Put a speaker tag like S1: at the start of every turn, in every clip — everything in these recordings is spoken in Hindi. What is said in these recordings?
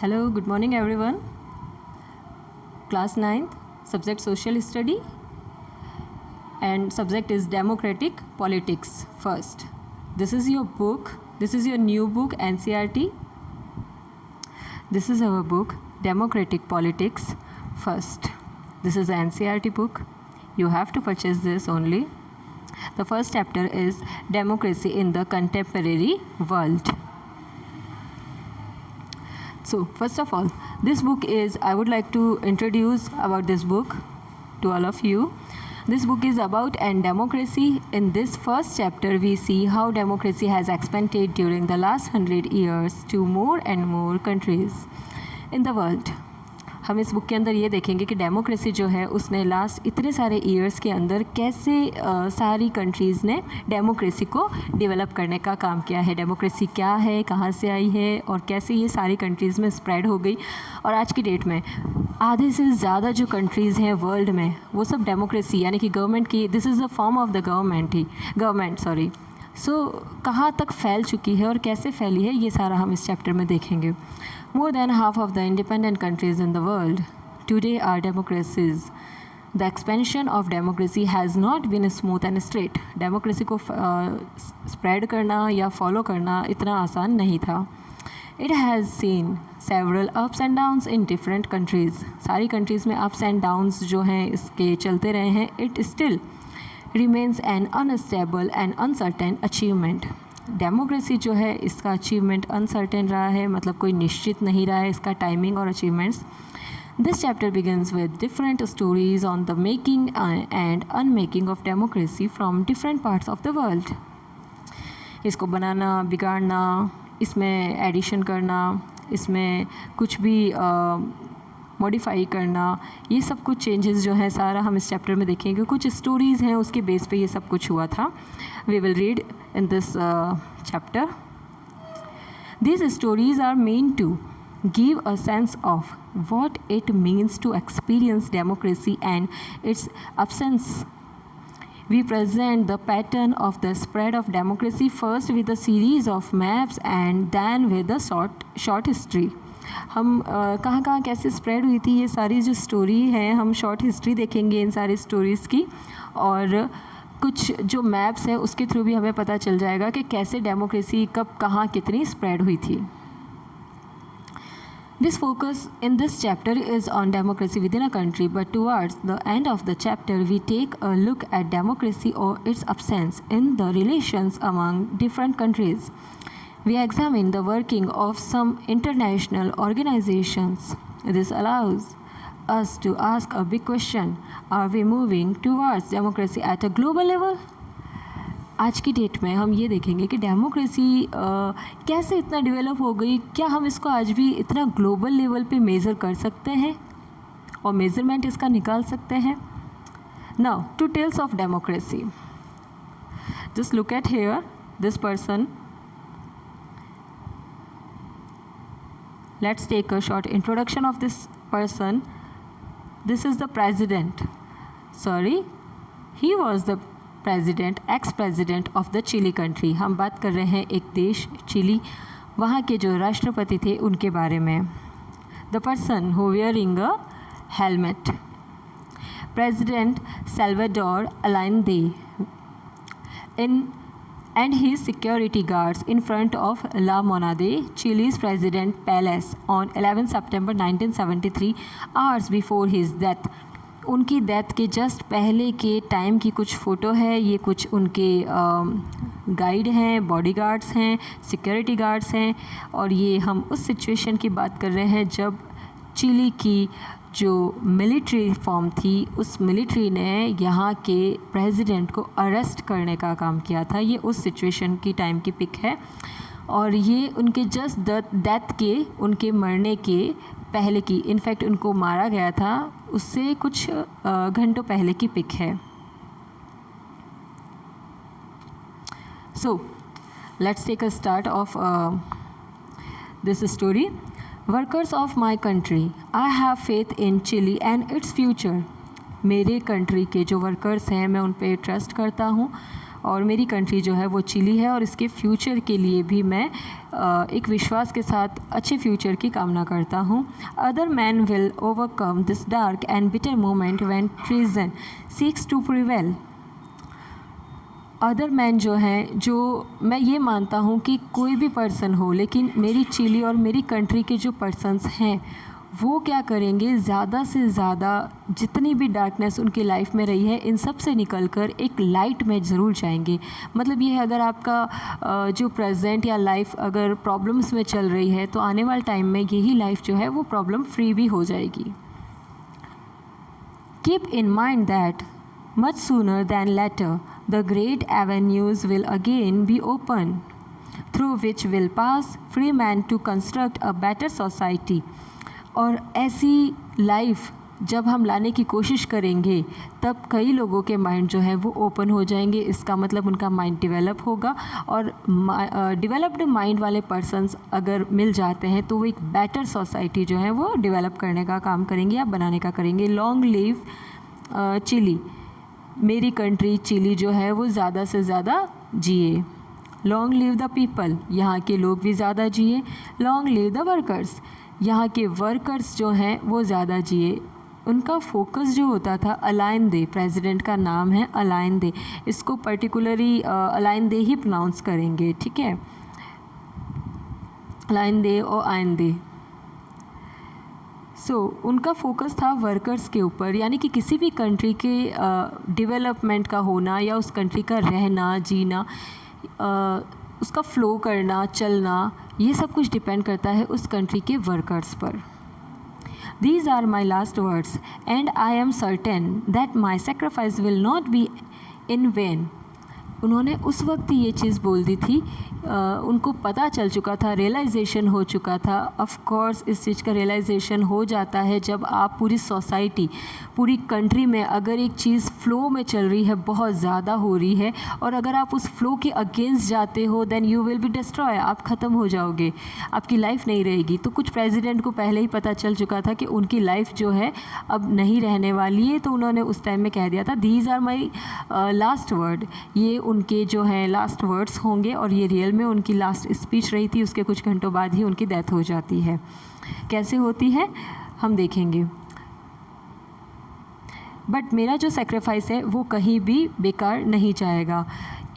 S1: Hello, good morning everyone. Class 9th, subject social study and subject is democratic politics first. This is your book, this is your new book NCERT. This is our book Democratic Politics First. This is the NCERT book. You have to purchase this only. The first chapter is Democracy in the Contemporary World. So first of all, this book is, I would like to introduce about this book to all of you. This book is about democracy. In this first chapter, we see how democracy has expanded during the last 100 years to more and more countries in the world. हम इस बुक के अंदर ये देखेंगे कि डेमोक्रेसी जो है उसने लास्ट इतने सारे ईयर्स के अंदर कैसे सारी कंट्रीज़ ने डेमोक्रेसी को डेवलप करने का काम किया है. डेमोक्रेसी क्या है, कहाँ से आई है और कैसे ये सारी कंट्रीज़ में स्प्रेड हो गई. और आज की डेट में आधे से ज़्यादा जो कंट्रीज़ हैं वर्ल्ड में वो सब डेमोक्रेसी यानी कि गवर्नमेंट की, this is the form of the government. So कहाँ तक फैल चुकी है और कैसे फैली है, ये सारा हम इस चैप्टर में देखेंगे. More than half of the independent countries in the world today are democracies. The expansion of democracy has not been smooth and straight. Democracy को spread करना या follow करना इतना आसान नहीं था. It has seen several ups and downs in different countries. सारी countries में ups and downs जो हैं इसके चलते रहे हैं. It still remains an unstable and uncertain achievement. Democracy जो है इसका अचीवमेंट अनसर्टेन रहा है, मतलब कोई निश्चित नहीं रहा है इसका टाइमिंग और achievements. This chapter begins with different stories on the making and unmaking of democracy from different parts of the world. इसको बनाना, बिगाड़ना, इसमें एडिशन करना, इसमें कुछ भी मॉडिफाई करना, ये सब कुछ चेंजेस जो है सारा हम इस चैप्टर में देखेंगे. कुछ स्टोरीज़ हैं उसके बेस पे ये सब कुछ हुआ था. We will read in this chapter. These stories are meant to give a sense of what it means to experience democracy and its absence. We present the pattern of the spread of democracy first with a series of maps and then with a short history. हम कहाँ कहाँ कैसे स्प्रेड हुई थी ये सारी जो स्टोरी है, हम शॉर्ट हिस्ट्री देखेंगे इन सारी स्टोरीज़ की. और कुछ जो मैप्स हैं उसके थ्रू भी हमें पता चल जाएगा कि कैसे डेमोक्रेसी कब कहाँ कितनी स्प्रेड हुई थी. This focus in this chapter is on democracy within a country, but towards the end of the chapter we take a look at democracy और its absence in the relations among different countries. We examine the working of some international organizations. This allows us to ask a big question: are we moving towards democracy at a global level? आज की डेट में हम ये देखेंगे कि डेमोक्रेसी कैसे इतना डेवलप हो गई. क्या हम इसको आज भी इतना ग्लोबल लेवल पे मेज़र कर सकते हैं और मेज़रमेंट इसका निकाल सकते हैं. Now two tales of democracy. Just look at here this person. Let's take a short introduction of this person. This is the president. Sorry, he was the president, ex-president of the Chile country. हम बात कर रहे हैं एक देश चिली, वहाँ के जो राष्ट्रपति थे उनके बारे में. The person who wearing a helmet, President Salvador Allende, and his security guards in front of La Moneda, Chile's president palace on 11 September 1973, hours before his death. उनकी डेथ के जस्ट पहले के टाइम की कुछ फ़ोटो है. ये कुछ उनके गाइड हैं, बॉडीगार्ड्स हैं, सिक्योरिटी गार्ड्स हैं. और ये हम उस सिचुएशन की बात कर रहे हैं जब चिली की जो मिलिट्री फॉर्म थी उस मिलिट्री ने यहाँ के प्रेसिडेंट को अरेस्ट करने का काम किया था. ये उस सिचुएशन की टाइम की पिक है और ये उनके जस्ट डेथ के, उनके मरने के पहले की, इनफैक्ट उनको मारा गया था उससे कुछ घंटों पहले की पिक है. So let's take a start of this story. Workers of my country, I have faith in Chile and its future. मेरे कंट्री के जो वर्कर्स हैं मैं उन पे ट्रस्ट करता हूँ और मेरी कंट्री जो है वो चिली है, और इसके फ्यूचर के लिए भी मैं एक विश्वास के साथ अच्छे फ्यूचर की कामना करता हूँ. Other man will overcome this dark and bitter moment when treason seeks to prevail. Other man जो हैं, जो मैं ये मानता हूँ कि कोई भी पर्सन हो, लेकिन मेरी चिली और मेरी कंट्री के जो पर्सन्स हैं वो क्या करेंगे, ज़्यादा से ज़्यादा जितनी भी डार्कनेस उनकी लाइफ में रही है इन सब से निकल कर एक लाइट में ज़रूर जाएंगे. मतलब ये है, अगर आपका जो प्रेजेंट या लाइफ अगर प्रॉब्लम्स में चल रही है तो आने वाले टाइम में यही लाइफ जो है वो प्रॉब्लम फ्री भी हो जाएगी. Keep in mind that much sooner than later the great avenues will again be open through which will pass free man to construct a better society. और ऐसी लाइफ जब हम लाने की कोशिश करेंगे तब कई लोगों के माइंड जो है वो ओपन हो जाएंगे. इसका मतलब उनका माइंड डेवलप होगा, और डेवलप्ड माइंड वाले पर्सन्स अगर मिल जाते हैं तो वो एक बेटर सोसाइटी जो है वो डेवलप करने का काम करेंगे या बनाने का करेंगे. Long live Chile. मेरी कंट्री चिली जो है वो ज़्यादा से ज़्यादा जिए. Long live the people. यहाँ के लोग भी ज़्यादा जिए. Long live the workers. यहाँ के वर्कर्स जो हैं वो ज़्यादा जिए. उनका फोकस जो होता था अलाइन दे, प्रेसिडेंट का नाम है अलाइन दे, इसको पर्टिकुलरली अलाइन दे ही प्रोनाउंस करेंगे, ठीक है, अलाइन दे और आइन दे. उनका फोकस था वर्कर्स के ऊपर, यानी कि किसी भी कंट्री के डेवलपमेंट का होना या उस कंट्री का रहना जीना, उसका फ़्लो करना चलना, ये सब कुछ डिपेंड करता है उस कंट्री के वर्कर्स पर. These are my last words and I am certain that my sacrifice will not be in vain. उन्होंने उस वक्त ये चीज़ बोल दी थी, उनको पता चल चुका था, रियलाइजेशन हो चुका था. ऑफ कोर्स इस चीज़ का रियलाइजेशन हो जाता है जब आप पूरी सोसाइटी, पूरी कंट्री में अगर एक चीज़ फ़्लो में चल रही है, बहुत ज़्यादा हो रही है, और अगर आप उस फ़्लो के अगेंस्ट जाते हो then you will be destroy. आप ख़त्म हो जाओगे, आपकी लाइफ नहीं रहेगी. तो कुछ प्रेसिडेंट को पहले ही पता चल चुका था कि उनकी लाइफ जो है अब नहीं रहने वाली है, तो उन्होंने उस टाइम में कह दिया था these are my last word. ये उनके जो हैं लास्ट वर्ड्स होंगे, और ये रियल में उनकी लास्ट स्पीच रही थी. उसके कुछ घंटों बाद ही उनकी डेथ हो जाती है. कैसे होती है हम देखेंगे. बट मेरा जो सेक्रीफाइस है वो कहीं भी बेकार नहीं जाएगा.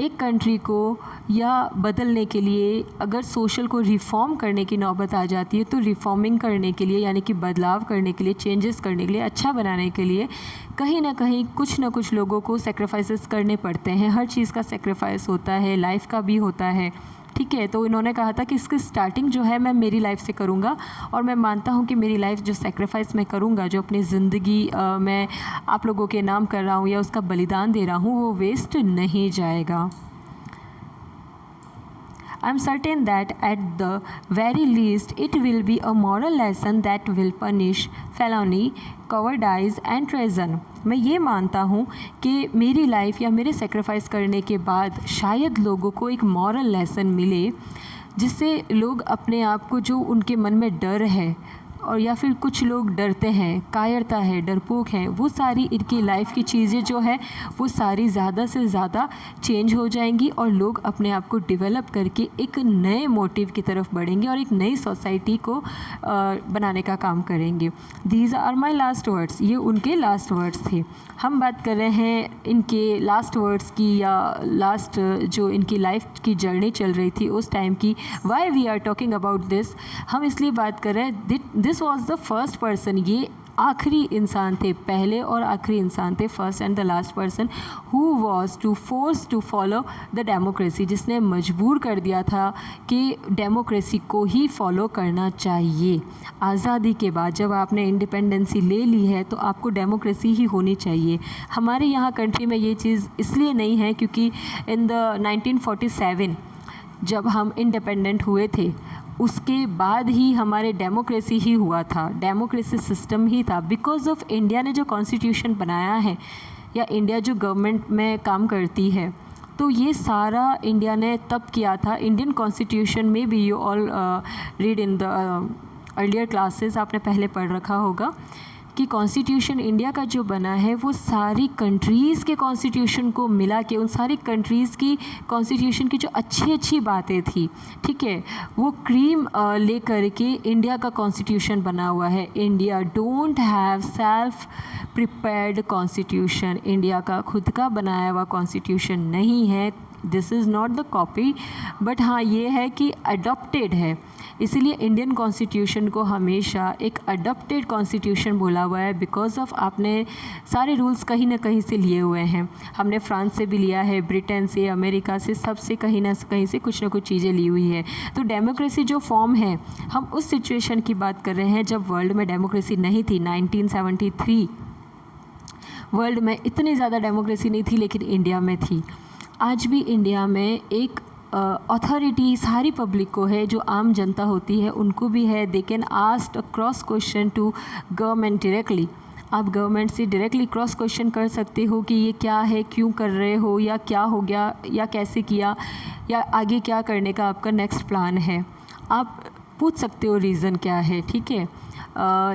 S1: एक कंट्री को या बदलने के लिए अगर सोशल को रिफॉर्म करने की नौबत आ जाती है तो रिफॉर्मिंग करने के लिए, यानी कि बदलाव करने के लिए, चेंजेस करने के लिए, अच्छा बनाने के लिए कहीं ना कहीं कुछ ना कुछ लोगों को सेक्रीफाइसेस करने पड़ते हैं. हर चीज़ का सेक्रीफाइस होता है, लाइफ का भी होता है, ठीक है. तो इन्होंने कहा था कि इसकी स्टार्टिंग जो है मैं मेरी लाइफ से करूँगा, और मैं मानता हूँ कि मेरी लाइफ जो सेक्रीफाइस मैं करूँगा, जो अपनी ज़िंदगी मैं आप लोगों के नाम कर रहा हूँ या उसका बलिदान दे रहा हूँ, वो वेस्ट नहीं जाएगा. I am certain that at the very least it will be a moral lesson that will punish felony, cowardice and treason. मैं ये मानता हूँ कि मेरी लाइफ या मेरे सेक्रीफाइस करने के बाद शायद लोगों को एक मॉरल लेसन मिले, जिससे लोग अपने आप को, जो उनके मन में डर है और या फिर कुछ लोग डरते हैं, कायरता है, डरपोक हैं, वो सारी इनकी लाइफ की चीज़ें जो है वो सारी ज़्यादा से ज़्यादा चेंज हो जाएंगी, और लोग अपने आप को डेवलप करके एक नए मोटिव की तरफ बढ़ेंगे और एक नई सोसाइटी को बनाने का काम करेंगे. These are my last words. ये उनके लास्ट वर्ड्स थे. हम बात कर रहे हैं इनके लास्ट वर्ड्स की, या लास्ट जो इनकी लाइफ की जर्नी चल रही थी उस टाइम की. Why we are talking about this, हम इसलिए बात कर रहे हैं, this was the first person. ये आखिरी इंसान थे, पहले और आखिरी इंसान थे, first and the last person who was to force to follow the democracy, जिसने मजबूर कर दिया था कि डेमोक्रेसी को ही फॉलो करना चाहिए. आज़ादी के बाद जब आपने इंडिपेंडेंसी ले ली है तो आपको डेमोक्रेसी ही होनी चाहिए. हमारे यहाँ कंट्री में ये चीज़ इसलिए नहीं है क्योंकि इन द 1947 जब हम इंडिपेंडेंट हुए थे उसके बाद ही हमारे डेमोक्रेसी ही हुआ था, डेमोक्रेसी सिस्टम ही था. बिकॉज ऑफ इंडिया ने जो कॉन्स्टिट्यूशन बनाया है या इंडिया जो गवर्नमेंट में काम करती है, तो ये सारा इंडिया ने तब किया था. इंडियन कॉन्स्टिट्यूशन में भी you all read in the earlier classes, आपने पहले पढ़ रखा होगा कि कॉन्स्टिट्यूशन इंडिया का जो बना है वो सारी कंट्रीज़ के कॉन्स्टिट्यूशन को मिला के, उन सारी कंट्रीज़ की कॉन्स्टिट्यूशन की जो अच्छी अच्छी बातें थी, ठीक है, वो क्रीम ले कर के इंडिया का कॉन्स्टिट्यूशन बना हुआ है। India don't have self prepared constitution, India का खुद का बनाया हुआ कॉन्स्टिट्यूशन नहीं है। This is not the copy, but हाँ ये है कि अडॉप्टेड है, इसीलिए इंडियन कॉन्स्टिट्यूशन को हमेशा एक अडॉप्टेड कॉन्स्टिट्यूशन बोला हुआ है, बिकॉज ऑफ आपने सारे रूल्स कहीं ना कहीं से लिए हुए हैं। हमने फ्रांस से भी लिया है, ब्रिटेन से, अमेरिका से, सबसे कहीं ना कहीं से कुछ ना कुछ चीज़ें ली हुई है। तो डेमोक्रेसी जो फॉर्म है, हम उस सिचुएशन की बात कर रहे हैं जब वर्ल्ड में डेमोक्रेसी नहीं थी। 1973 वर्ल्ड में इतनी ज़्यादा डेमोक्रेसी नहीं थी, लेकिन इंडिया में थी। आज भी इंडिया में एक अथॉरिटी सारी पब्लिक को है, जो आम जनता होती है उनको भी है। They can ask a cross question to government directly. आप गवर्नमेंट से डायरेक्टली क्रॉस क्वेश्चन कर सकते हो कि ये क्या है, क्यों कर रहे हो, या क्या हो गया, या कैसे किया, या आगे क्या करने का आपका नेक्स्ट प्लान है। आप पूछ सकते हो रीज़न क्या है, ठीक है।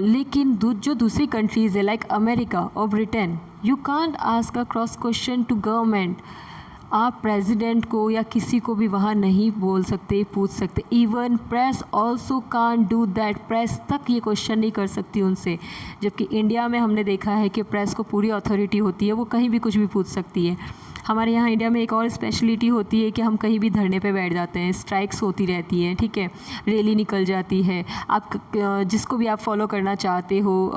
S1: लेकिन जो दूसरी कंट्रीज़ है लाइक अमेरिका और Britain, you can't ask a cross question to government. आप प्रेसिडेंट को या किसी को भी वहाँ नहीं बोल सकते, पूछ सकते। Even press also can't do that, press तक ये क्वेश्चन नहीं कर सकती उनसे। जबकि इंडिया में हमने देखा है कि प्रेस को पूरी अथॉरिटी होती है, वो कहीं भी कुछ भी पूछ सकती है। हमारे यहाँ इंडिया में एक और स्पेशलिटी होती है कि हम कहीं भी धरने पे बैठ जाते हैं, स्ट्राइक्स होती रहती हैं, ठीक है, रैली निकल जाती है। आप जिसको भी आप फॉलो करना चाहते हो,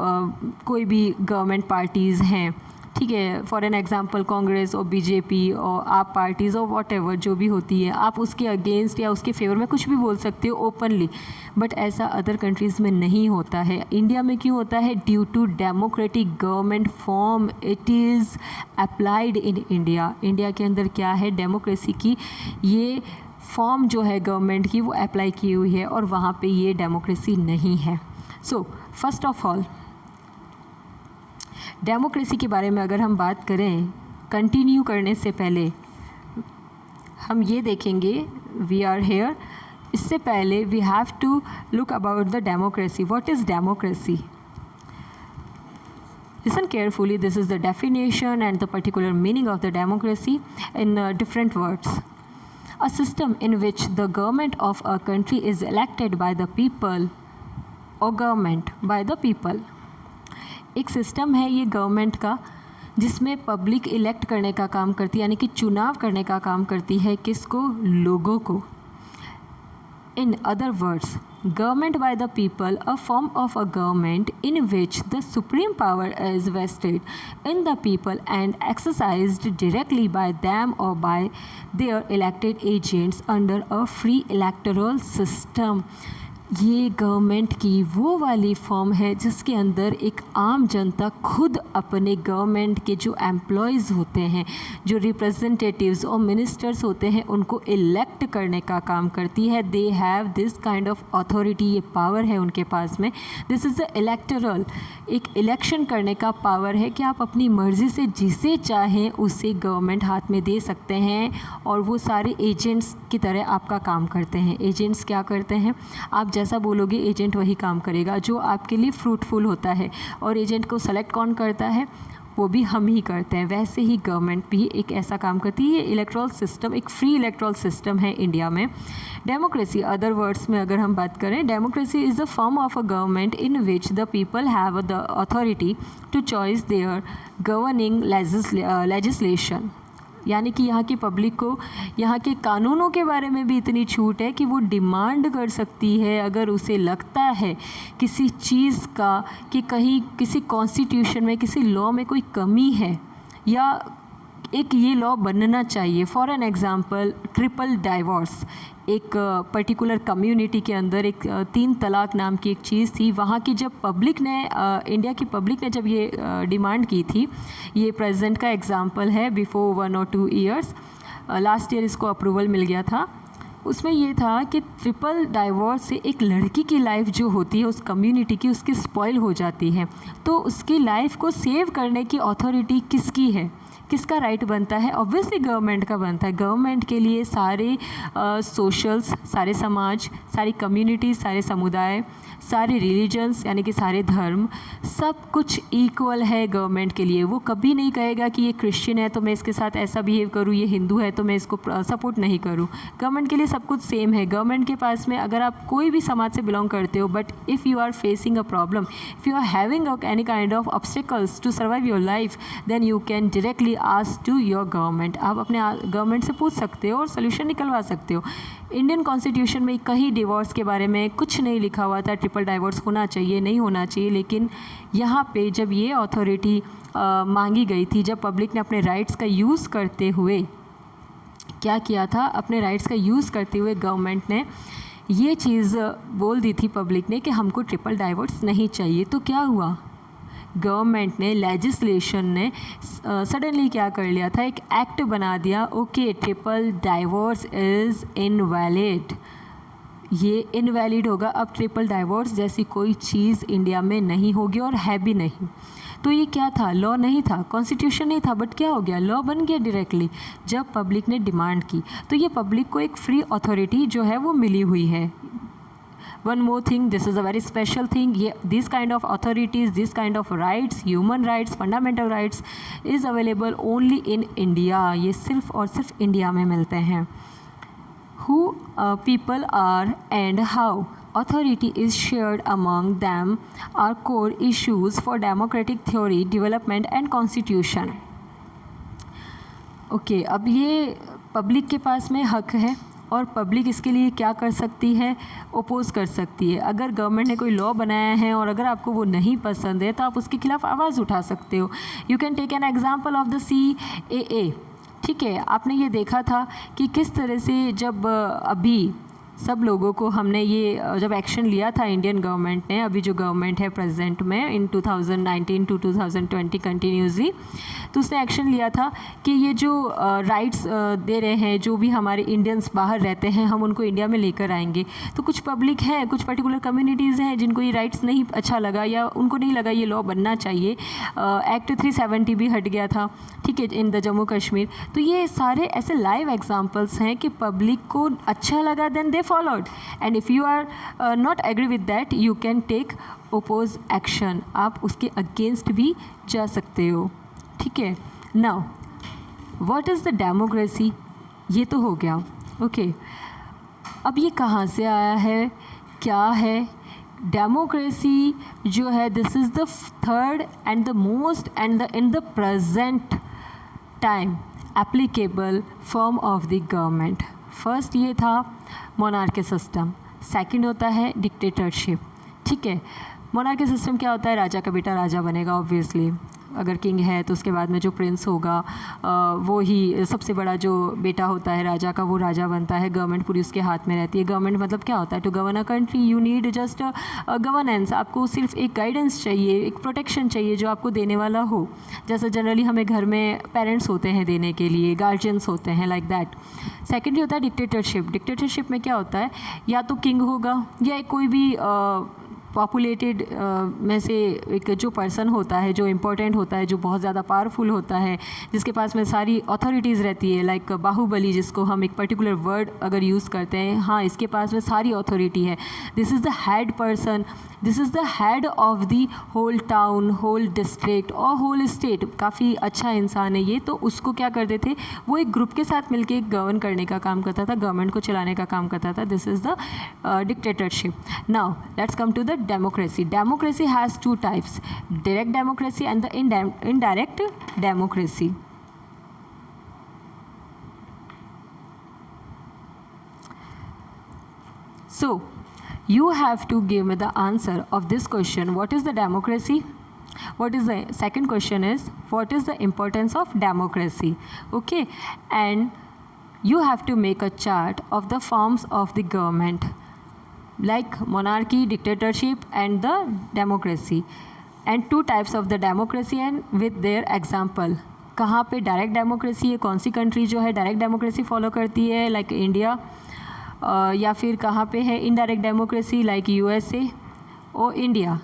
S1: कोई भी गवर्नमेंट पार्टीज़ हैं, ठीक है, फॉर एन एग्जांपल कांग्रेस और बीजेपी और आप पार्टीज़ और वॉट एवर जो भी होती है, आप उसके अगेंस्ट या उसके फेवर में कुछ भी बोल सकते हो ओपनली। बट ऐसा अदर कंट्रीज़ में नहीं होता है। इंडिया में क्यों होता है? Due to democratic government form it is applied in India. India के अंदर क्या है, डेमोक्रेसी की ये फॉर्म जो है गवर्नमेंट की, वो अप्लाई की हुई है, और वहाँ पे ये डेमोक्रेसी नहीं है। So first of all democracy के बारे में अगर हम बात करें, कंटिन्यू करने से पहले हम ये देखेंगे, वी आर हेयर, इससे पहले we have to look about the democracy. What is democracy? Listen carefully, this is the definition and the particular meaning of the democracy in different words. A system in which the government of a country is elected by the people, or government by the people. एक सिस्टम है ये गवर्नमेंट का, जिसमें पब्लिक इलेक्ट करने का काम करती है, यानी कि चुनाव करने का काम करती है। किसको? लोगों को। In other words, government by the people, a form of a government in which the supreme power is vested in the people and exercised directly by them or by their elected agents under a free electoral system. ये गवर्नमेंट की वो वाली फॉर्म है जिसके अंदर एक आम जनता खुद अपने गवर्नमेंट के जो एम्प्लॉयज़ होते हैं, जो रिप्रेजेंटेटिव्स और मिनिस्टर्स होते हैं, उनको इलेक्ट करने का काम करती है। They have this kind of authority, ये पावर है उनके पास में। दिस इज़ द इलेक्टरल, एक इलेक्शन करने का पावर है कि आप अपनी मर्ज़ी से जिसे चाहें उसे गवर्नमेंट हाथ में दे सकते हैं, और वो सारे एजेंट्स की तरह आपका काम करते हैं। एजेंट्स क्या करते हैं? आप जैसा बोलोगे एजेंट वही काम करेगा जो आपके लिए फ्रूटफुल होता है। और एजेंट को सेलेक्ट कौन करता है? वो भी हम ही करते हैं। वैसे ही गवर्नमेंट भी एक ऐसा काम करती है। ये इलेक्ट्रल सिस्टम एक फ्री इलेक्ट्रल सिस्टम है इंडिया में। डेमोक्रेसी, अदर वर्ड्स में अगर हम बात करें, democracy is the form of a government in which the people have the authority to choice their governing legislation. यानी कि यहाँ की पब्लिक को यहाँ के कानूनों के बारे में भी इतनी छूट है कि वो डिमांड कर सकती है, अगर उसे लगता है किसी चीज़ का कि कहीं किसी कॉन्स्टिट्यूशन में, किसी लॉ में कोई कमी है, या एक ये लॉ बनना चाहिए। For an example, triple divorce, एक पर्टिकुलर कम्युनिटी के अंदर एक 3 तलाक नाम की एक चीज़ थी। वहाँ की जब पब्लिक ने, इंडिया की पब्लिक ने जब ये डिमांड की थी, ये प्रेजेंट का एग्ज़ाम्पल है, before 1 or 2 years, last year इसको अप्रूवल मिल गया था। उसमें ये था कि ट्रिपल डाइवोर्स से एक लड़की की लाइफ जो होती है उस कम्युनिटी की, उसकी स्पॉइल हो जाती है। तो उसकी लाइफ को सेव करने की अथॉरिटी किसकी है? किसका राइट बनता है? ऑब्वियसली गवर्नमेंट का बनता है। गवर्नमेंट के लिए सारे सोशल्स, सारे समाज, सारी कम्युनिटीज़, सारे समुदाय, सारे रिलीजन्स यानी कि सारे धर्म, सब कुछ इक्वल है गवर्नमेंट के लिए। वो कभी नहीं कहेगा कि ये क्रिश्चियन है तो मैं इसके साथ ऐसा बिहेव करूँ, ये हिंदू है तो मैं इसको सपोर्ट नहीं करूँ। गवर्नमेंट के लिए सब कुछ सेम है। गवर्नमेंट के पास में अगर आप कोई भी समाज से बिलोंग करते हो, but if you are facing a problem, if you are having any kind of obstacles to survive your life, then you can directly ask to your government. आप अपने गवर्नमेंट से पूछ सकते हो और सोल्यूशन निकलवा सकते हो। इंडियन कॉन्स्टिट्यूशन में कहीं डिवोर्स के बारे में कुछ नहीं लिखा हुआ था, ट्रिपल डाइवोर्स होना चाहिए नहीं होना चाहिए, लेकिन यहाँ पे जब ये अथॉरिटी मांगी गई थी, जब पब्लिक ने अपने राइट्स का यूज़ करते हुए क्या किया था, अपने राइट्स का यूज़ करते हुए गवर्नमेंट ने ये चीज़ बोल दी थी पब्लिक ने कि हमको ट्रिपल डाइवोर्स नहीं चाहिए। तो क्या हुआ, गवर्नमेंट ने, लेजिस्लेशन ने सडनली क्या कर लिया था, एक एक्ट बना दिया, okay triple divorce is invalid, ये इनवैलिड होगा। अब ट्रिपल डाइवोर्स जैसी कोई चीज़ इंडिया में नहीं होगी और है भी नहीं। तो ये क्या था, लॉ नहीं था, कॉन्स्टिट्यूशन नहीं था, बट क्या हो गया, लॉ बन गया डायरेक्टली जब पब्लिक ने डिमांड की। तो ये पब्लिक को एक फ्री अथॉरिटी जो है वो मिली हुई है। One more thing, this is a very special thing. These kind of authorities, this kind of rights, human rights, fundamental rights is available only in India. ये सिर्फ और सिर्फ इंडिया में मिलते हैं। Who people are and how authority is shared among them are core issues for democratic theory, development and constitution. Okay, अब ये पब्लिक के पास में हक है और पब्लिक इसके लिए क्या कर सकती है, ओपोज कर सकती है। अगर गवर्नमेंट ने कोई लॉ बनाया है और अगर आपको वो नहीं पसंद है तो आप उसके खिलाफ आवाज़ उठा सकते हो। You can take an example of the CAA। ठीक है, आपने ये देखा था कि किस तरह से जब अभी सब लोगों को हमने ये जब एक्शन लिया था इंडियन गवर्नमेंट ने, अभी जो गवर्नमेंट है प्रेजेंट में इन 2019 टू 2020 कंटिन्यूसली, तो उसने एक्शन लिया था कि ये जो राइट्स दे रहे हैं, जो भी हमारे इंडियंस बाहर रहते हैं, हम उनको इंडिया में लेकर आएंगे। तो कुछ पब्लिक है, कुछ पर्टिकुलर कम्युनिटीज़ हैं जिनको ये राइट्स नहीं अच्छा लगा या उनको नहीं लगा ये लॉ बनना चाहिए। एक्ट 370 भी हट गया था, ठीक है, इन द जम्मू कश्मीर। तो ये सारे ऐसे लाइव एग्जाम्पल्स हैं कि पब्लिक को अच्छा लगा, then they followed, and if you are not agree with that, you can take oppose action. आप उसके against भी जा सकते हो। ठीक है, now what is the democracy? ये तो हो गया, ओके। अब ये कहाँ से आया है, क्या है डेमोक्रेसी जो है? This is the third and the most and the in the present time applicable form of the government. First ये था मोनार्की सिस्टम, सेकंड होता है डिक्टेटरशिप। ठीक है, मोनार्की सिस्टम क्या होता है, राजा का बेटा राजा बनेगा, ऑब्वियसली अगर किंग है तो उसके बाद में जो प्रिंस होगा वो ही सबसे बड़ा जो बेटा होता है राजा का, वो राजा बनता है। गवर्नमेंट पूरी उसके हाथ में रहती है। गवर्नमेंट मतलब क्या होता है, to govern a country you need just governance. आपको सिर्फ एक गाइडेंस चाहिए, एक प्रोटेक्शन चाहिए जो आपको देने वाला हो। जैसे जनरली हमें घर में पेरेंट्स होते हैं देने के लिए, गार्जियंस होते हैं, लाइक दैट। सेकेंडली होता है डिक्टेटरशिप। डिक्टेटरशिप में क्या होता है, या तो किंग होगा या कोई भी पॉपुलेटेड में से एक जो पर्सन होता है, जो इम्पोर्टेंट होता है, जो बहुत ज़्यादा पावरफुल होता है, जिसके पास में सारी अथॉरिटीज़ रहती है, लाइक बाहुबली, जिसको हम एक पर्टिकुलर वर्ड अगर यूज़ करते हैं, हाँ इसके पास में सारी अथॉरिटी है। This is the head person, this is the head of the whole town, whole district और होल स्टेट। काफ़ी अच्छा इंसान है ये। तो उसको क्या करते थे, वो एक ग्रुप के साथ मिलके गवर्न करने का काम करता था, गवर्नमेंट को चलाने का काम करता था। This is the dictatorship. Now let's come to the democracy. Democracy has two types, direct democracy and the indirect democracy. So you have to give me the answer of this question, what is the democracy? What is the second question is, what is the importance of democracy? Okay, and you have to make a chart of the forms of the government, like monarchy, dictatorship and the democracy, and two types of the democracy and with their example. कहाँ पे डायरेक्ट डेमोक्रेसी है, कौन सी कंट्री जो है डायरेक्ट डेमोक्रेसी फॉलो करती है, लाइक इंडिया, या फिर कहाँ पे है इनडायरेक्ट डेमोक्रेसी, लाइक USA और इंडिया।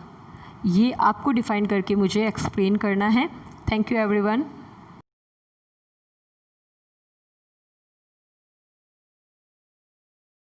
S1: ये आपको डिफ़ाइन करके मुझे एक्सप्लेन करना है। Thank you everyone.